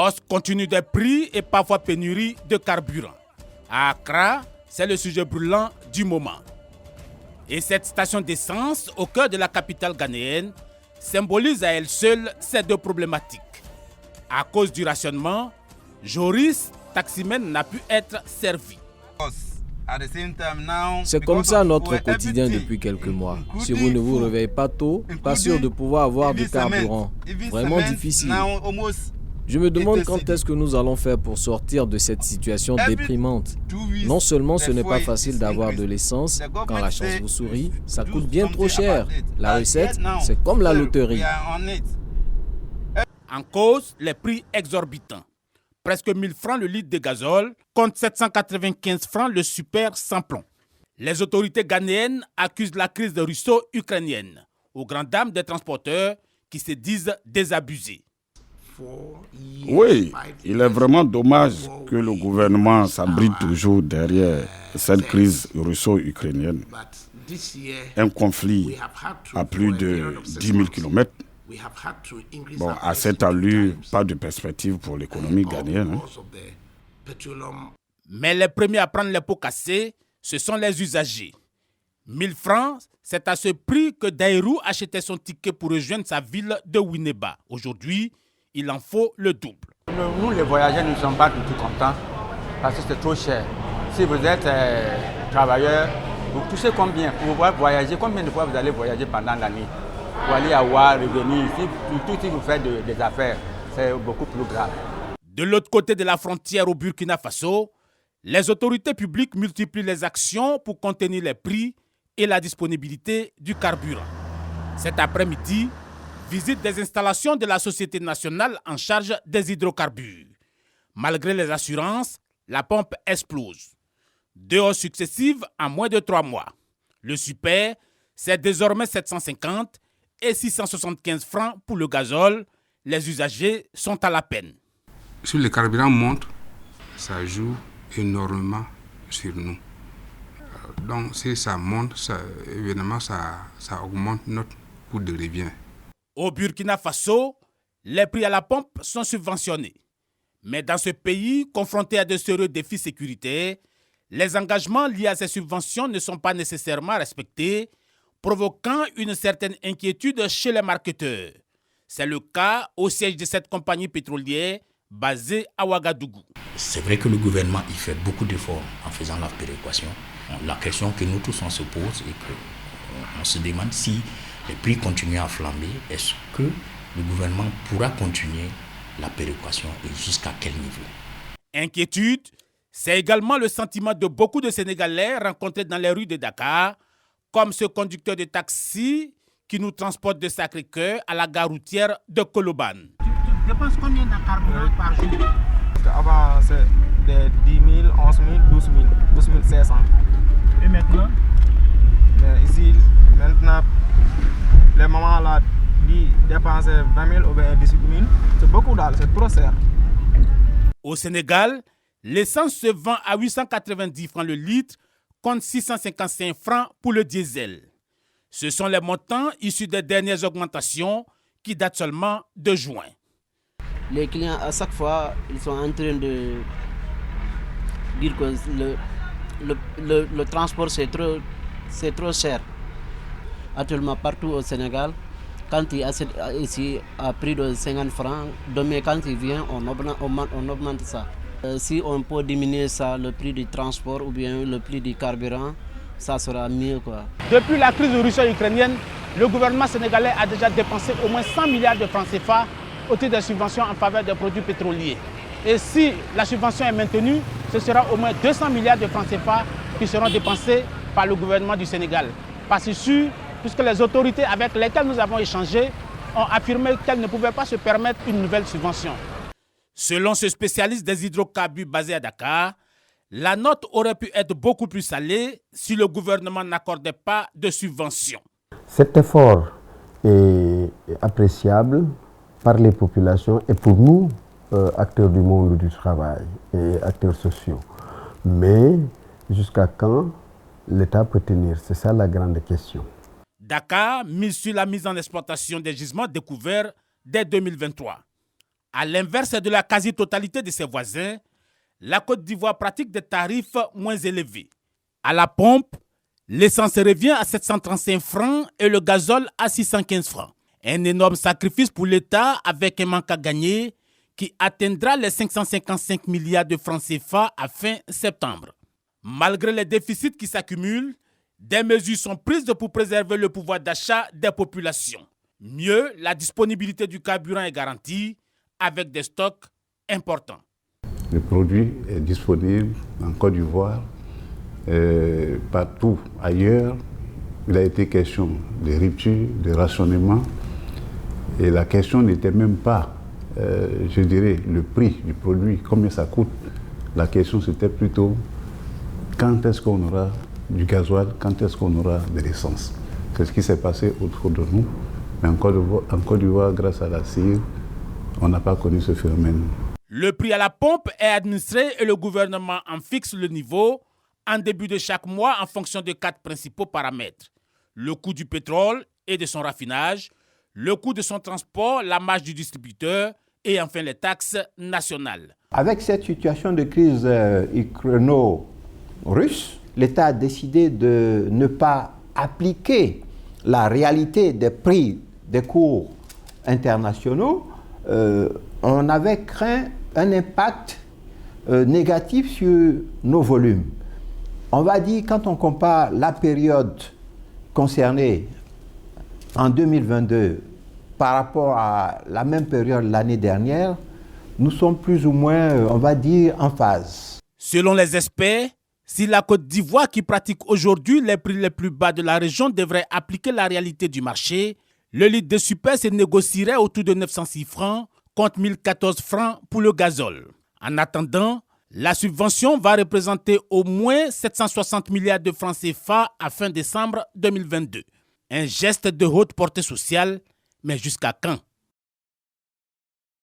Hausse continue des prix et parfois pénurie de carburant. À Accra, c'est le sujet brûlant du moment. Et cette station d'essence au cœur de la capitale ghanéenne symbolise à elle seule ces deux problématiques. À cause du rationnement, Joris, taximène, n'a pu être servi. C'est comme ça notre quotidien depuis quelques mois. Si vous ne vous réveillez pas tôt, pas sûr de pouvoir avoir du carburant. Vraiment difficile. Je me demande quand est-ce que nous allons faire pour sortir de cette situation déprimante. Non seulement ce n'est pas facile d'avoir de l'essence, quand la chance vous sourit, ça coûte bien trop cher. La recette, c'est comme la loterie. En cause, les prix exorbitants. Presque 1000 francs le litre de gazole, contre 795 francs le super sans plomb. Les autorités ghanéennes accusent la crise russo-ukrainienne, aux grandes dames des transporteurs qui se disent désabusés. Oui, il est vraiment dommage que le gouvernement s'abrite toujours derrière cette crise russo-ukrainienne. Un conflit à plus de 10 000 km. Bon, à cette allure, pas de perspective pour l'économie ghanéenne. Mais les premiers à prendre les pots cassés, ce sont les usagers. 1000 francs, c'est à ce prix que Dairou achetait son ticket pour rejoindre sa ville de Winneba. Aujourd'hui, il en faut le double. Nous, les voyageurs, ne sommes pas du tout contents parce que c'est trop cher. Si vous êtes travailleur, vous touchez combien? Pour pouvoir voyager, combien de fois vous allez voyager pendant l'année? Pour aller à Ouar, revenir ici, tout si vous faites des affaires, c'est beaucoup plus grave. De l'autre côté de la frontière au Burkina Faso, les autorités publiques multiplient les actions pour contenir les prix et la disponibilité du carburant. Cet après-midi, visite des installations de la Société nationale en charge des hydrocarbures. Malgré les assurances, la pompe explose. 2 hausses successives en moins de 3 mois. Le super, c'est désormais 750 et 675 francs pour le gazole. Les usagers sont à la peine. Si le carburant monte, ça joue énormément sur nous. Donc si ça monte, évidemment ça augmente notre coût de revient. Au Burkina Faso, les prix à la pompe sont subventionnés. Mais dans ce pays, confronté à de sérieux défis sécuritaires, les engagements liés à ces subventions ne sont pas nécessairement respectés, provoquant une certaine inquiétude chez les marketeurs. C'est le cas au siège de cette compagnie pétrolière basée à Ouagadougou. C'est vrai que le gouvernement y fait beaucoup d'efforts en faisant la péréquation. La question que nous tous on se pose et qu'on se demande si les prix continuent à flamber, est-ce que le gouvernement pourra continuer la péréquation et jusqu'à quel niveau? Inquiétude, c'est également le sentiment de beaucoup de Sénégalais rencontrés dans les rues de Dakar, comme ce conducteur de taxi qui nous transporte de Sacré-Cœur à la gare routière de Colobane. Tu dépenses combien de carburant par jour? Avant, c'est de 10 000, 11 000, 12 000, 12 500. Et maintenant? Mais ici, maintenant, les mamans là, dépensent 20 000 ou 18 000. C'est beaucoup d'argent, c'est trop cher. Au Sénégal, l'essence se vend à 890 francs le litre, contre 655 francs pour le diesel. Ce sont les montants issus des dernières augmentations qui datent seulement de juin. Les clients, à chaque fois, ils sont en train de dire que le transport, c'est trop cher. Actuellement, partout au Sénégal, quand il achète ici à prix de 50 francs, demain, quand il vient, on augmente ça. Si on peut diminuer ça, le prix du transport ou bien le prix du carburant, ça sera mieux, quoi. Depuis la crise russo-ukrainienne, le gouvernement sénégalais a déjà dépensé au moins 100 milliards de francs CFA au titre des subventions en faveur des produits pétroliers. Et si la subvention est maintenue, ce sera au moins 200 milliards de francs CFA qui seront dépensés par le gouvernement du Sénégal. Pas si sûr, puisque les autorités avec lesquelles nous avons échangé ont affirmé qu'elles ne pouvaient pas se permettre une nouvelle subvention. Selon ce spécialiste des hydrocarbures basé à Dakar, la note aurait pu être beaucoup plus salée si le gouvernement n'accordait pas de subventions. Cet effort est appréciable par les populations et pour nous, acteurs du monde du travail et acteurs sociaux. Mais jusqu'à quand l'État peut tenir? C'est ça la grande question. Dakar mise sur la mise en exploitation des gisements découverts dès 2023. À l'inverse de la quasi-totalité de ses voisins, la Côte d'Ivoire pratique des tarifs moins élevés. À la pompe, l'essence revient à 735 francs et le gazole à 615 francs. Un énorme sacrifice pour l'État avec un manque à gagner qui atteindra les 555 milliards de francs CFA à fin septembre. Malgré les déficits qui s'accumulent, des mesures sont prises pour préserver le pouvoir d'achat des populations. Mieux, la disponibilité du carburant est garantie avec des stocks importants. Le produit est disponible en Côte d'Ivoire, partout ailleurs. Il a été question de rupture, de rationnement. Et la question n'était même pas, je dirais, le prix du produit, combien ça coûte. La question c'était plutôt quand est-ce qu'on aura du gasoil, quand est-ce qu'on aura de l'essence. C'est ce qui s'est passé autour de nous. Mais en Côte d'Ivoire, grâce à la CIR, on n'a pas connu ce phénomène. Le prix à la pompe est administré et le gouvernement en fixe le niveau en début de chaque mois en fonction de 4 principaux paramètres. Le coût du pétrole et de son raffinage, le coût de son transport, la marge du distributeur et enfin les taxes nationales. Avec cette situation de crise ukraino-russe, l'État a décidé de ne pas appliquer la réalité des prix des cours internationaux. On avait craint un impact négatif sur nos volumes. On va dire, quand on compare la période concernée en 2022 par rapport à la même période l'année dernière, nous sommes plus ou moins, on va dire, en phase. Selon les experts, si la Côte d'Ivoire, qui pratique aujourd'hui les prix les plus bas de la région, devrait appliquer la réalité du marché, le litre de super se négocierait autour de 906 francs contre 1014 francs pour le gazole. En attendant, la subvention va représenter au moins 760 milliards de francs CFA à fin décembre 2022. Un geste de haute portée sociale, mais jusqu'à quand ?